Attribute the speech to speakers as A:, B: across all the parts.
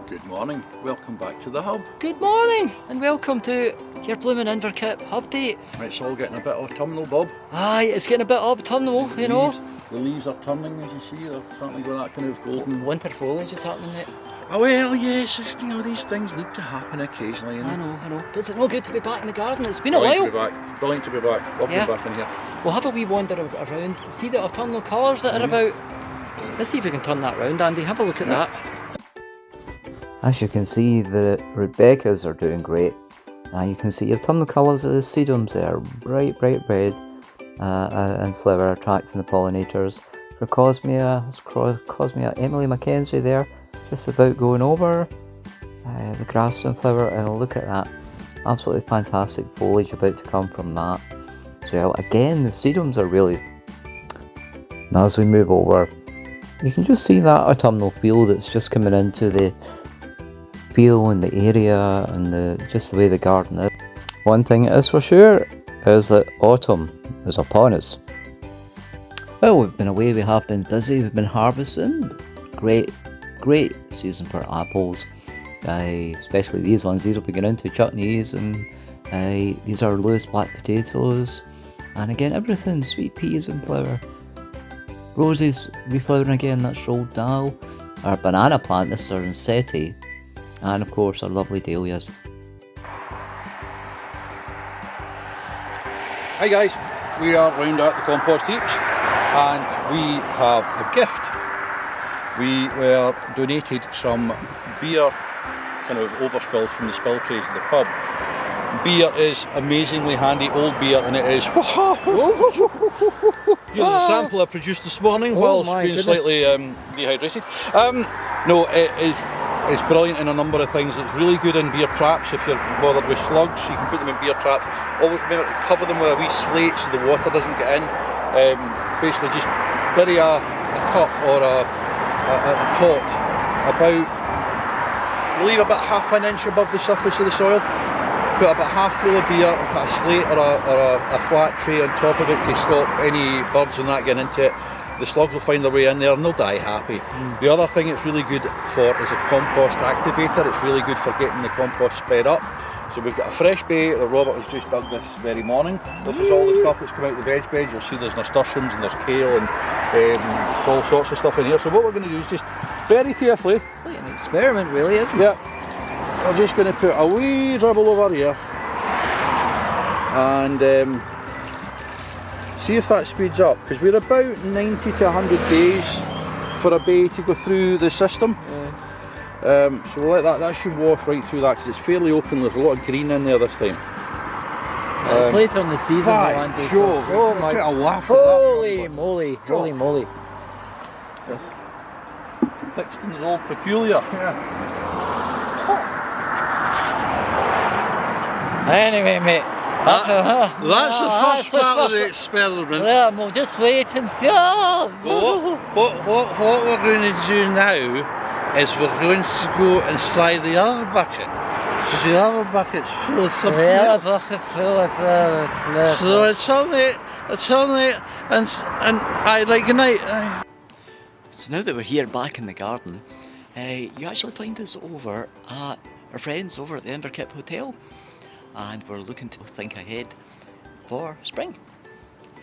A: Good morning, welcome back to the Hub.
B: Good morning and welcome to your blooming Inverkip Hubdate.
A: It's all getting a bit autumnal, Bob.
B: Aye, it's getting a bit autumnal, you know.
A: The leaves are turning, as you see, they're starting to go that kind of golden.
B: Winter foliage is happening, mate.
A: Oh well, yes, it's, you know, these things need to happen occasionally. You know?
B: I know. But it's no good to be back in the garden. It's been
A: Brilliant
B: a while.
A: To be back. Brilliant to be back. Love being back in here.
B: We'll have a wee wander around, see the autumnal colours that are about. Let's see if we can turn that round, Andy. Have a look at that.
C: As you can see, the Rebecca's are doing great. You can see autumnal colours of the sedums there, bright red and flower, attracting the pollinators. For Cosmea Emily Mackenzie there, just about going over the grass and flower, and look at that, absolutely fantastic foliage about to come from that. So again, the sedums are really, now as we move over, you can just see that autumnal feel that's just coming into the feel in the area and just the way the garden is. One thing is for sure is that autumn is upon us. Well, we've been away, we have been busy, we've been harvesting. Great season for apples, especially these ones. These will be going into chutneys, and these are Lewis black potatoes, and again everything, sweet peas in flower. Roses reflowering again, that's rolled now. Our banana plant, this is our Inseti, and of course our lovely dahlias.
A: Hi guys, we are round at the compost heaps and we have a gift. We were donated some beer kind of overspills from the spill trays of the pub. Beer is amazingly handy, old beer, and it is. Here's a sample I produced this morning whilst being slightly dehydrated. No, it's brilliant in a number of things. It's really good in beer traps. If you're bothered with slugs, you can put them in beer traps. Always remember to cover them with a wee slate so the water doesn't get in. Basically just bury a cup or a pot about, leave about half an inch above the surface of the soil. Put about half full of beer and put a slate or a flat tray on top of it to stop any birds and that getting into it. The slugs will find their way in there and they'll die happy. The other thing it's really good for is a compost activator. It's really good for getting the compost sped up. So we've got a fresh bay that Robert has just dug this very morning. This is all the stuff that's come out of the veg beds. You'll see there's nasturtiums and there's kale and all sorts of stuff in here. So what we're going to do is just very carefully.
B: It's like an experiment really, isn't it?
A: Yeah. We're just going to put a wee dribble over here and see if that speeds up, because we're about 90 to 100 days for a bay to go through the system. So we'll let that should wash right through that because it's fairly open. There's a lot of green in there this time.
B: It's later in the season, Andy.
A: Sure.
B: Oh my! Holy moly!
A: This Thixton's all peculiar.
B: Anyway, mate.
A: That's the first part of the experiment.
B: Yeah, we'll just wait and see.
A: What we're going to do now is we're going to go and slide the other bucket. Because the other bucket's full of something else.
B: The other bucket's full of flavour.
A: So it's only, and I like good night.
B: So now that we're here back in the garden, you actually find us over at our friends over at the Inverkip Hotel. And we're looking to think ahead for spring.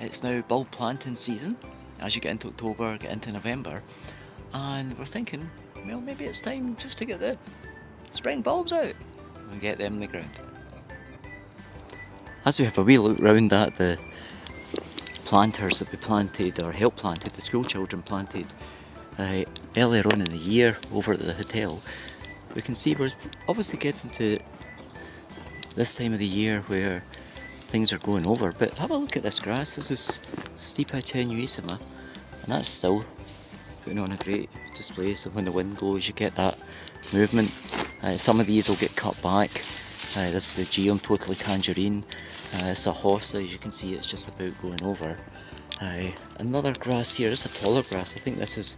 B: It's now bulb planting season as you get into October, get into November, and we're thinking, well, maybe it's time just to get the spring bulbs out and get them in the ground. As we have a wee look round at the planters that we planted or helped planted, the school children planted earlier on in the year over at the hotel, we can see we're obviously getting to this time of the year where things are going over, but have a look at this grass. This is Stipa tenuissima, and that's still putting on a great display. So when the wind goes, you get that movement. Some of these will get cut back. This is the Geum totally tangerine. It's a hosta, as you can see, it's just about going over. Another grass here, it's a taller grass. I think this is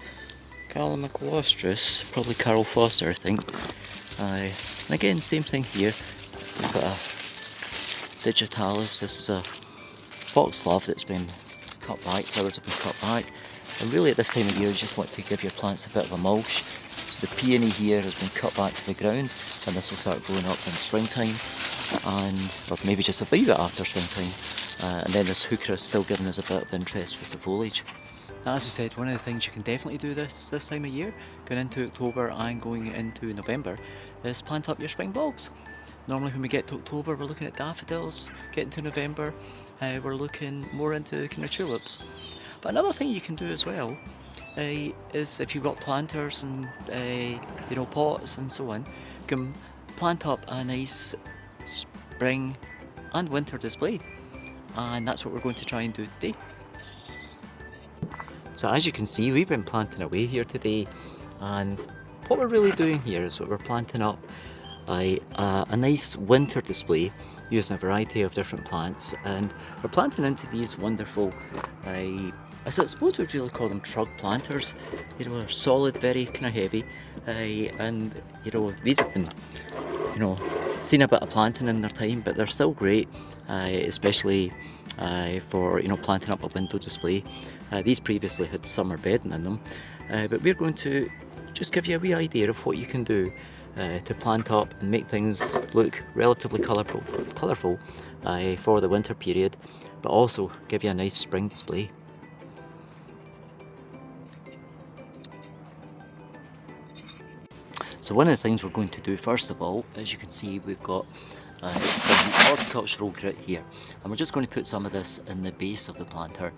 B: Calamacolostris, probably Carol Foster, I think. And again, same thing here. We've got a digitalis. This is a foxglove that's been cut back, flowers have been cut back. And really at this time of year you just want to give your plants a bit of a mulch. So the peony here has been cut back to the ground, and this will start going up in springtime, or maybe just a bit after springtime. And then this hooker is still giving us a bit of interest with the foliage. Now, as I said, one of the things you can definitely do this time of year, going into October and going into November, is plant up your spring bulbs. Normally when we get to October, we're looking at daffodils. Getting to November, we're looking more into kind of tulips. But another thing you can do as well is if you've got planters and pots and so on, you can plant up a nice spring and winter display, and that's what we're going to try and do today. So as you can see, we've been planting away here today, and what we're really doing here is we're planting up a nice winter display using a variety of different plants, and we're planting into these wonderful, I suppose we'd really call them trug planters. They're solid, very kind of heavy, and these have been seen a bit of planting in their time, but they're still great, especially for planting up a window display. These previously had summer bedding in them, but we're going to just give you a wee idea of what you can do to plant up and make things look relatively colourful for the winter period, but also give you a nice spring display. So one of the things we're going to do first of all, as you can see, we've got some horticultural grit here, and we're just going to put some of this in the base of the planter,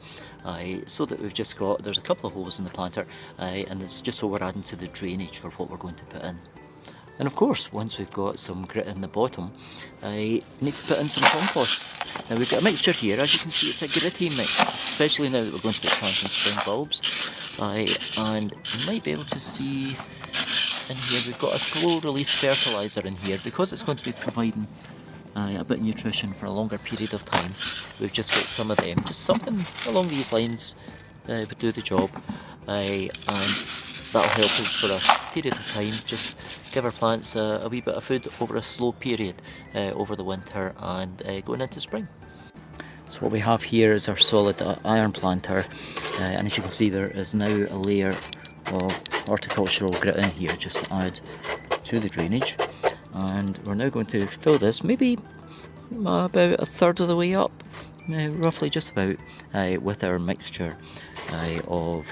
B: so that we've just got, there's a couple of holes in the planter, and it's just so we're adding to the drainage for what we're going to put in. And of course, once we've got some grit in the bottom, I need to put in some compost. Now we've got a mixture here, as you can see it's a gritty mix, especially now that we're going to be planting spring bulbs, and you might be able to see in here we've got a slow release fertiliser in here, because it's going to be providing a bit of nutrition for a longer period of time. We've just got some of them, just something along these lines would do the job, and that'll help us for a period of time, just give our plants a wee bit of food over a slow period over the winter and going into spring. So what we have here is our solid iron planter, and as you can see there is now a layer of horticultural grit in here just to add to the drainage, and we're now going to fill this maybe about a third of the way up, roughly just about, with our mixture of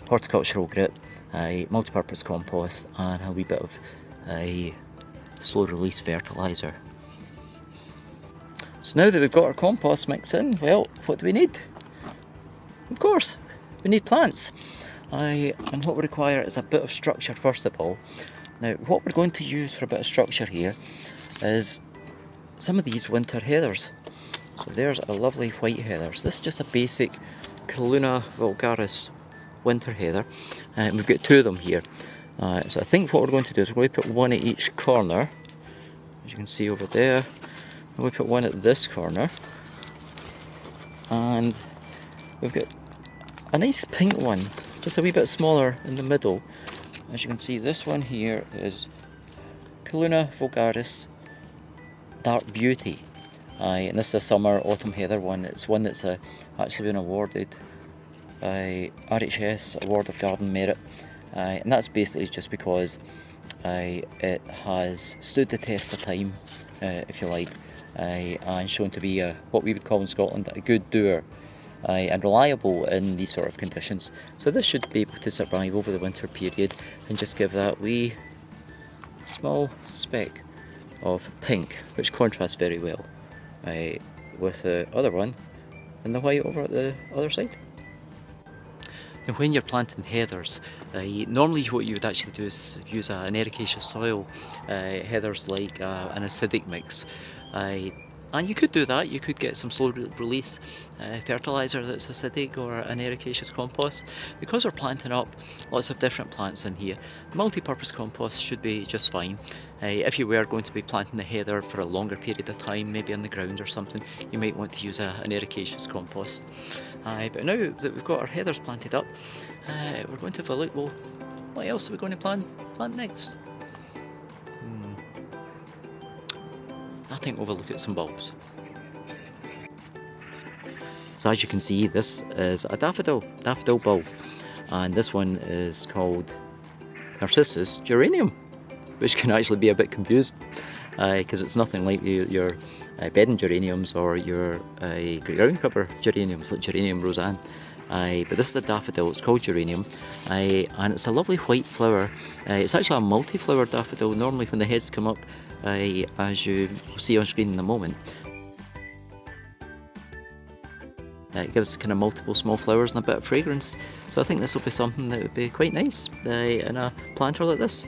B: horticultural grit, multi-purpose compost and a wee bit of slow release fertiliser. So now that we've got our compost mix in, well, what do we need? Of course, we need plants. And what we require is a bit of structure first of all. Now what we're going to use for a bit of structure here is some of these winter heathers. So there's a lovely white heathers. This is just a basic Calluna vulgaris winter heather, and we've got two of them here. So I think what we're going to do is we're going to put one at each corner, as you can see over there, and we put one at this corner, and we've got a nice pink one, just a wee bit smaller in the middle. As you can see, this one here is Calluna vulgaris Dark Beauty, and this is a summer autumn heather one. It's one that's actually been awarded a RHS Award of Garden Merit, and that's basically just because it has stood the test of time, if you like, and shown to be what we would call in Scotland a good doer, and reliable in these sort of conditions. So this should be able to survive over the winter period and just give that wee small speck of pink, which contrasts very well with the other one and the white over at the other side. Now when you're planting heathers, normally what you would actually do is use an ericaceous soil. Heathers like an acidic mix. And you could do that, you could get some slow release fertiliser that's acidic or an ericaceous compost. Because we're planting up lots of different plants in here, multi-purpose compost should be just fine. If you were going to be planting the heather for a longer period of time, maybe on the ground or something, you might want to use an ericaceous compost. But now that we've got our heathers planted up, we're going to have a look, well, what else are we going to plant next? I think we'll have a look at some bulbs. So as you can see, this is a daffodil bulb, and this one is called narcissus geranium, which can actually be a bit confusing because it's nothing like your bedding geraniums or your ground cover geraniums like Geranium roseanne. But this is a daffodil, it's called geranium, and it's a lovely white flower. It's actually a multi-flower daffodil. Normally when the heads come up, as you will see on screen in a moment, it gives kind of multiple small flowers and a bit of fragrance. So I think this will be something that would be quite nice in a planter like this.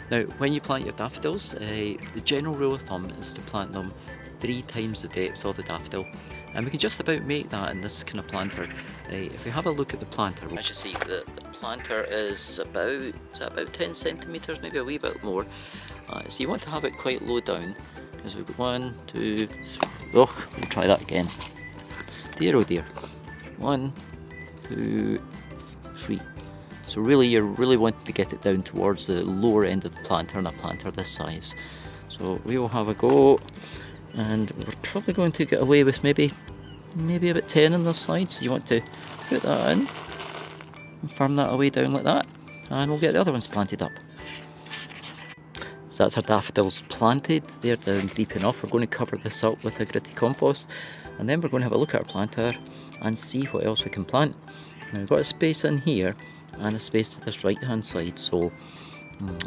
B: Now, when you plant your daffodils, the general rule of thumb is to plant them 3 times the depth of the daffodil. And we can just about make that in this kind of planter. If we have a look at the planter, as you see, the planter is about 10 centimetres, maybe a wee bit more. So you want to have it quite low down, because we've got 1, 2, 3, we'll try that again. Dear oh dear. 1, 2, 3. So really, you're really wanting to get it down towards the lower end of the planter in a planter this size. So we will have a go, and we're probably going to get away with maybe about 10 on this side. So you want to put that in and firm that away down like that, and we'll get the other ones planted up. So that's our daffodils planted. They're down deep enough. We're going to cover this up with a gritty compost, and then we're going to have a look at our planter and see what else we can plant. Now we've got a space in here and a space to this right hand side, so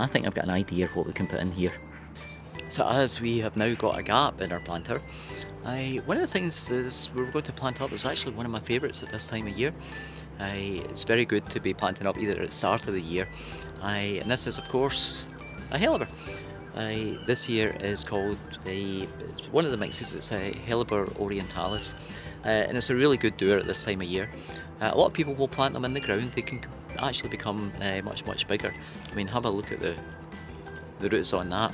B: I think I've got an idea of what we can put in here. So as we have now got a gap in our planter, one of the things is we're going to plant up is actually one of my favourites at this time of year. It's very good to be planting up either at the start of the year, and this is of course a hellebore. This here is called it's one of the mixes. It's a Hellebore orientalis, and it's a really good doer at this time of year. A lot of people will plant them in the ground. They can actually become much bigger. I mean, have a look at the roots on that.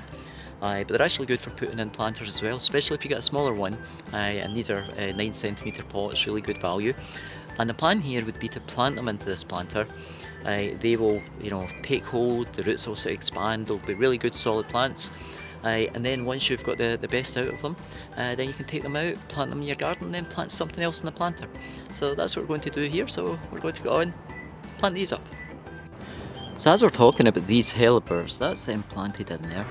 B: But they're actually good for putting in planters as well, especially if you get a smaller one. And these are 9 centimetre pots, really good value. And the plan here would be to plant them into this planter. They will, take hold. The roots also expand. They'll be really good solid plants. And then once you've got the best out of them, then you can take them out, plant them in your garden, and then plant something else in the planter. So that's what we're going to do here. So we're going to go and plant these up. So as we're talking about these hellebores, that's them planted in there,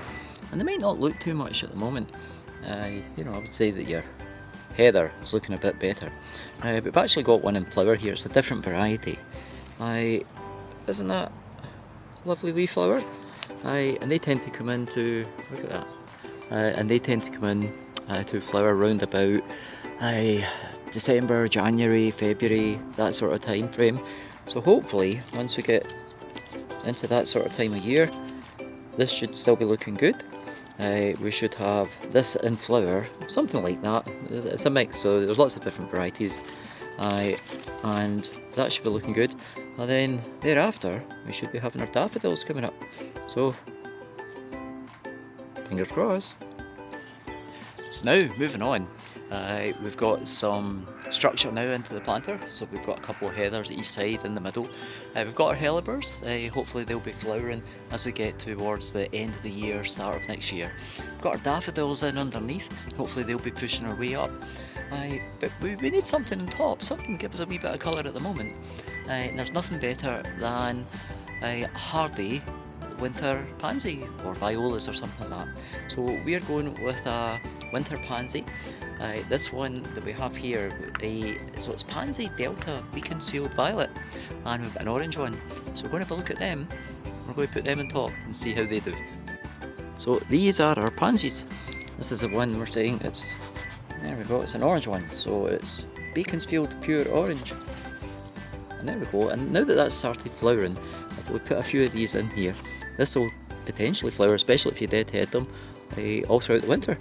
B: and they might not look too much at the moment. I would say that your heather is looking a bit better. But we've actually got one in flower here. It's a different variety. Isn't that a lovely wee flower? And they tend to come into, look at that, and they tend to come in to flower around about December, January, February, that sort of time frame. So hopefully once we get into that sort of time of year, this should still be looking good. We should have this in flower, something like that. It's a mix, so there's lots of different varieties, and that should be looking good. And then thereafter we should be having our daffodils coming up, so fingers crossed. So now moving on, we've got some structure now into the planter. So we've got a couple of heathers each side in the middle. We've got our hellebores. Hopefully they'll be flowering as we get towards the end of the year, start of next year. We've got our daffodils in underneath. Hopefully they'll be pushing our way up. But we need something on top, something to give us a wee bit of colour at the moment. And there's nothing better than a hardy winter pansy or violas or something like that. So we're going with a winter pansy. This one that we have here, so it's Pansy Delta Beaconsfield Violet, and we've got an orange one. So we're going to have a look at them. We're going to put them on top and see how they do. So these are our pansies. This is the one we're saying it's, there we go, it's an orange one. So it's Beaconsfield Pure Orange. And there we go. And now that that's started flowering, if we put a few of these in here, this will potentially flower, especially if you deadhead them all throughout the winter.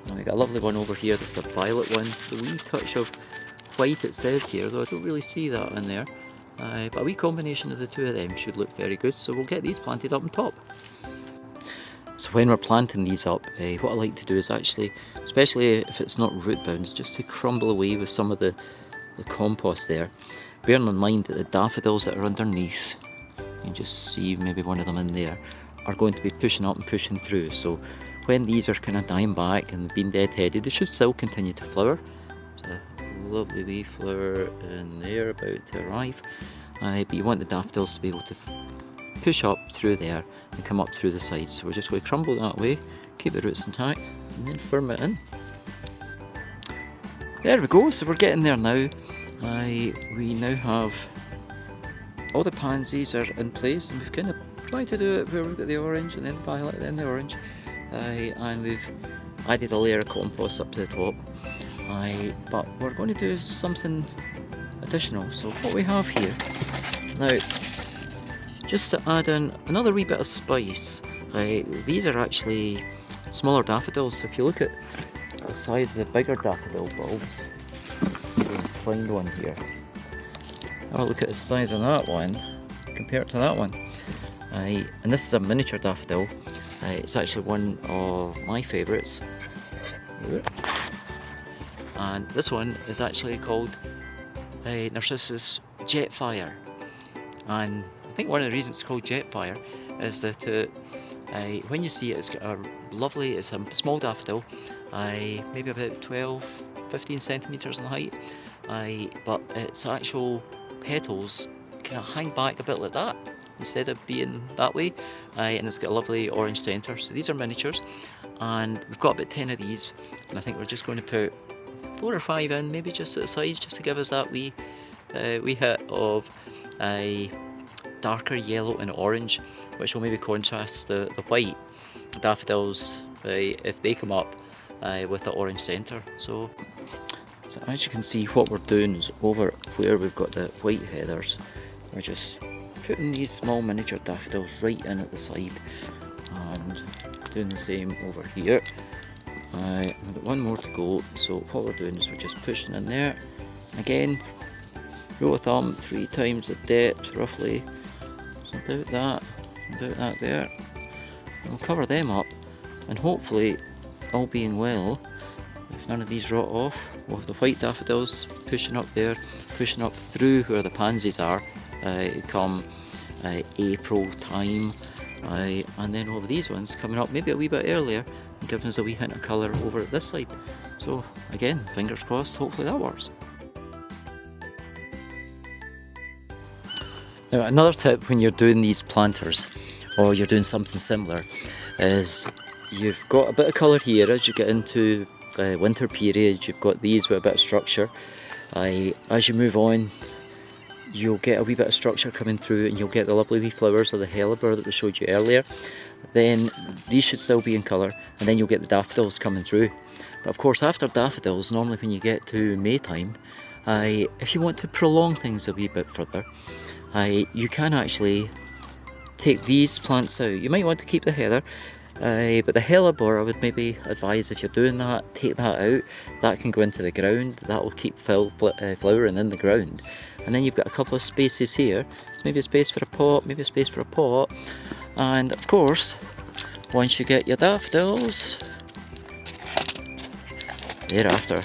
B: And we've got a lovely one over here, that's a violet one. The wee touch of white it says here, though I don't really see that in there. But a wee combination of the two of them should look very good, so we'll get these planted up on top. So when we're planting these up, what I like to do is actually, especially if it's not root bound, is just to crumble away with some of the compost there. Bearing in mind that the daffodils that are underneath, you can just see maybe one of them in there, are going to be pushing up and pushing through. So when these are kind of dying back and being deadheaded, they should still continue to flower. There's a lovely wee flower in there about to arrive. but you want the daffodils to be able to push up through there and come up through the sides. So we're just going to crumble that way, keep the roots intact, and then firm it in. There we go, so we're getting there now. We now have all the pansies are in place, and we've kind of tried to do it where we've got the orange and then the violet and then the orange. And we've added a layer of compost up to the top. But we're going to do something additional. So what we have here now, just to add in another wee bit of spice, these are actually smaller daffodils. So if you look at the size of the bigger daffodil bulbs, see if we can find one here. Have a look at the size of that one compared to that one. And this is a miniature daffodil. It's actually one of my favourites. And this one is actually called Narcissus Jetfire. And I think one of the reasons it's called Jetfire is that when you see it, it's got a lovely, it's a small daffodil, maybe about 12-15 centimetres in height, but its actual petals kind of hang back a bit like that instead of being that way, and it's got a lovely orange centre. So these are miniatures, and we've got about 10 of these, and I think we're just going to put 4 or 5 in, maybe just at the sides, just to give us that wee hit of darker yellow and orange, which will maybe contrast the white daffodils if they come up with the orange centre. So as you can see, what we're doing is over where we've got the white heathers, we're just putting these small miniature daffodils right in at the side, and doing the same over here. We've got one more to go, so what we're doing is we're just pushing in there. Again, rule of thumb, 3 times the depth roughly, so about that there. And we'll cover them up, and hopefully, all being well, if none of these rot off, we'll have the white daffodils pushing up there, pushing up through where the pansies are, come April time, and then we'll have these ones coming up maybe a wee bit earlier and giving us a wee hint of colour over at this side. So again, fingers crossed, hopefully that works. Now another tip when you're doing these planters, or you're doing something similar, is you've got a bit of colour here as you get into the winter period. You've got these with a bit of structure. As you move on, you'll get a wee bit of structure coming through, and you'll get the lovely wee flowers of the hellebore that we showed you earlier. Then these should still be in colour, and then you'll get the daffodils coming through. But of course, after daffodils, normally when you get to May time, if you want to prolong things a wee bit further, you can actually take these plants out. You might want to keep the heather, but the hellebore, I would maybe advise, if you're doing that, take that out. That can go into the ground, that will keep flowering in the ground. And then you've got a couple of spaces here, maybe a space for a pot, maybe a space for a pot. And of course, once you get your daffodils, thereafter,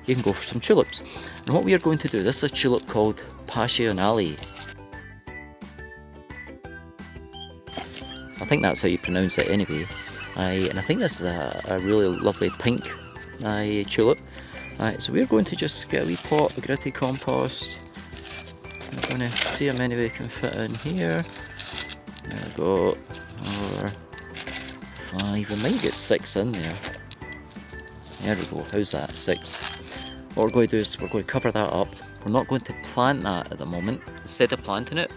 B: you can go for some tulips. And what we are going to do, this is a tulip called Passionale. I think that's how you pronounce it anyway. And I think this is a really lovely pink tulip. So we're going to just get a wee pot of gritty compost. I'm going to see how many we can fit in here. There we go. Over 5. We might get 6 in there. There we go. How's that? 6. What we're going to do is we're going to cover that up. We're not going to plant that at the moment. Instead of planting it,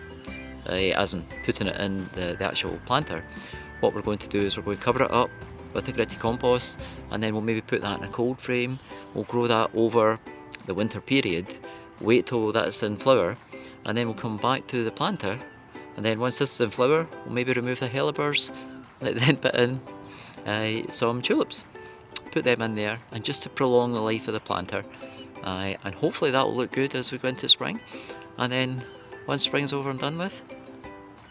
B: as in putting it in the actual planter, what we're going to do is we're going to cover it up with the gritty compost, and then we'll maybe put that in a cold frame. We'll grow that over the winter period, wait till that's in flower, and then we'll come back to the planter, and then once this is in flower, we'll maybe remove the hellebores, and then put in some tulips, put them in there, and just to prolong the life of the planter, and hopefully that will look good as we go into spring. And then once spring's over and done with,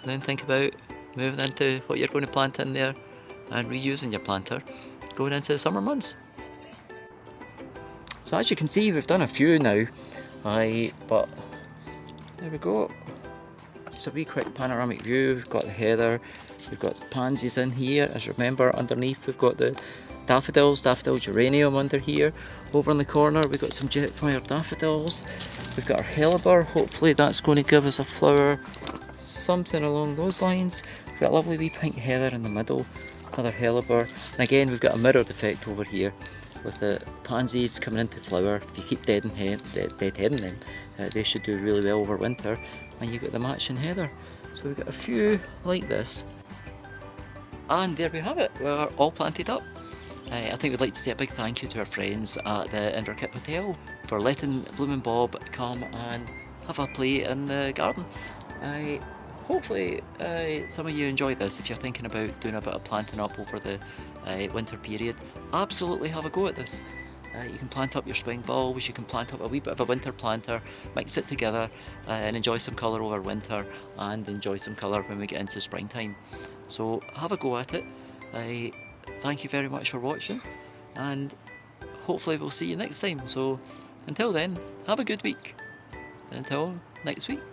B: then think about moving into what you're going to plant in there and reusing your planter going into the summer months. So as you can see, we've done a few now, but there we go. It's a wee quick panoramic view. We've got the heather, we've got pansies in here. As you remember, underneath we've got the daffodils, daffodil geranium under here. Over in the corner we've got some jetfire daffodils. We've got our hellebore, hopefully that's going to give us a flower, something along those lines. We've got a lovely wee pink heather in the middle, another hellebore. And again we've got a mirrored effect over here with the pansies coming into flower. If you keep deadheading them, they should do really well over winter. And you've got the matching heather. So we've got a few like this. And there we have it, we're all planted up. I think we'd like to say a big thank you to our friends at the Inverkip Hotel for letting Blooming Bob come and have a play in the garden. Hopefully some of you enjoyed this. If you're thinking about doing a bit of planting up over the winter period, absolutely have a go at this. You can plant up your spring bulbs, you can plant up a wee bit of a winter planter, mix it together and enjoy some colour over winter and enjoy some colour when we get into springtime. So have a go at it. Thank you very much for watching, and hopefully we'll see you next time. So until then, have a good week. Until next week.